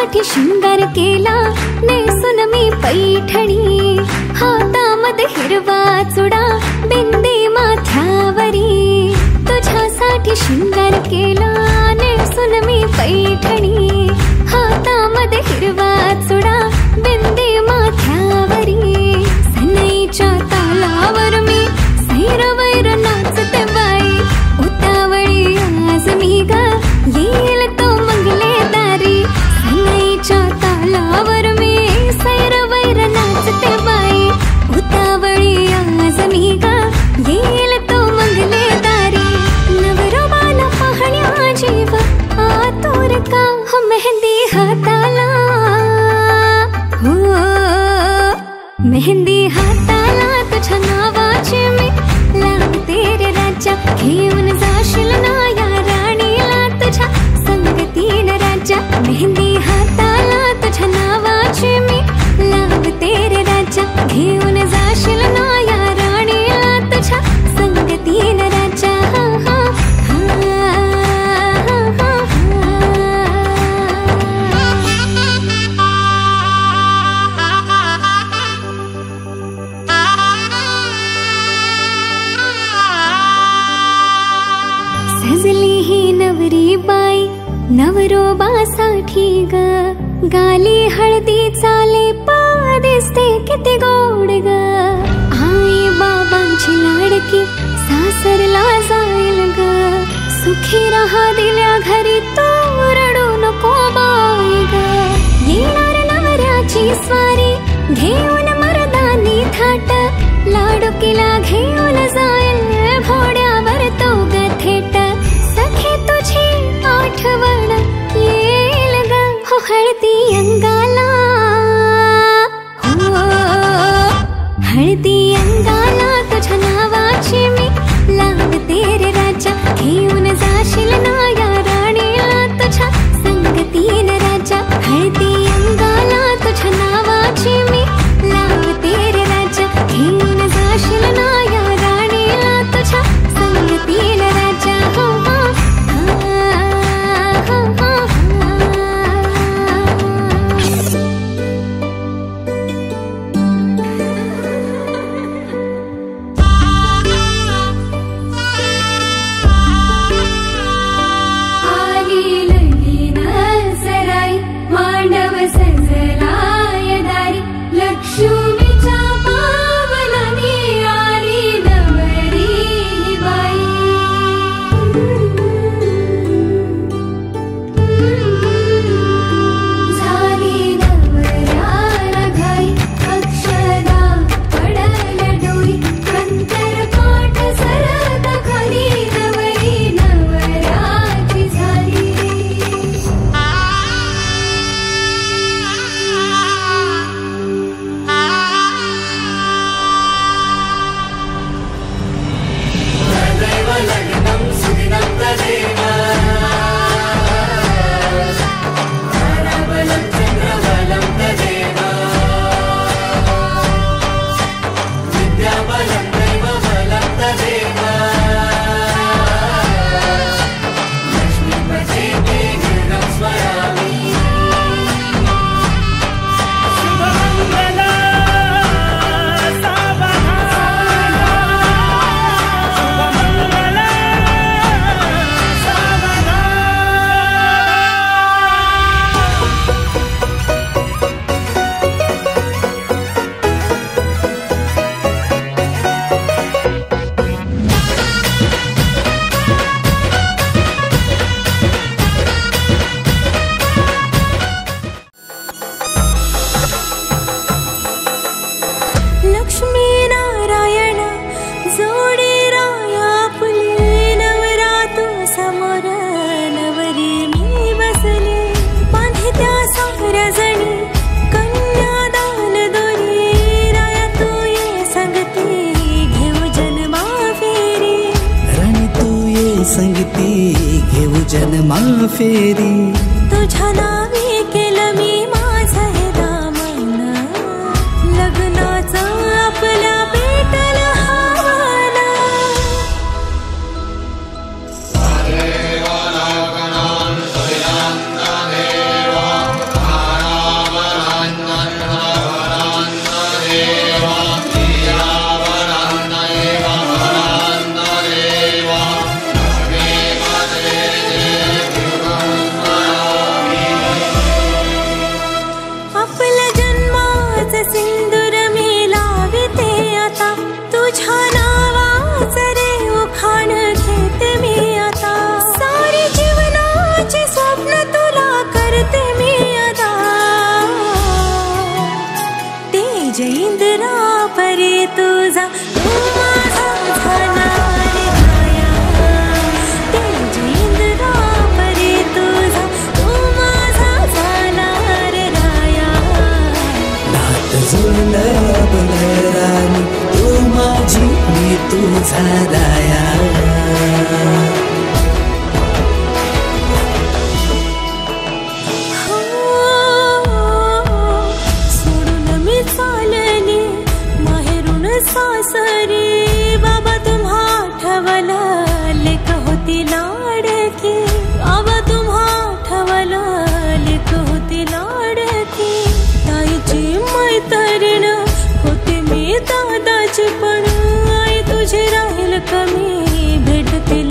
तुझ्यासाठी शृंगार केला नेसून मी पैठणी, हातामध्ये हिरवा चुडा बिंदी माथ्यावरी. तुझ्यासाठी शृंगार केला नेसून मी पैठणी, हातामध्ये हिरवा चुडा बिंदी माथ्यावरी. सनईच्या तालावर मी सैरवैर नाचते बाई, उतावळी आज मी ग येईल तो मंगले दारी. सनईच्या तालावर मी सैरवैर नाचते बाई, उतावळी आज मी ग येईल तो मंगले दारी. नवरोबाला पाहण्या जीव आतुर का हो मेहंदी हाताला, हो मेहंदी हाताला तुझ्या नावाची मी लावते रे राजा. घेऊन जाशील ना या राणीला तुझ्या संगतीन राजा. मेहंदी हाताला तुझ्या नावाची मी लावते रे राजा. घेऊन जाशील ना या राणीला तुझ्या संगतीन राजा. सजली ही नवरी बाई नवरोबासाठी ग, गाली हळदी चाले पा दिसते किती गोड ग. आई बाबांची लाडकी सासरला जाईल ग, सुखी राहा दिल्या घरी तो रडू नको बाई ग. येणार नवऱ्याची स्वारी घेऊन मर्दानी थाट, लाडुकीला घेऊन जाईल घोड्यावर तो ग थेट. सखे तुझी आठवण येईल ग हो हळदी अंगाला, हो हळदी अंगाला तुझ्या नावाची मी लावते रे राजा. घेऊन जाशील ना या राणीला तुझ्या संगतीन राजा. हळदी अंगाला तुझ्या नावाची मी लावते रे राजा. घेऊन जाशील ना या राणीला तुझ्या संगतीन राजा. हो जन्मा फेरी तुझ्या नावी केलं मी माझं हे दामन लग्नाचं आपल्या पेटल हवाला देवा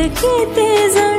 किती जण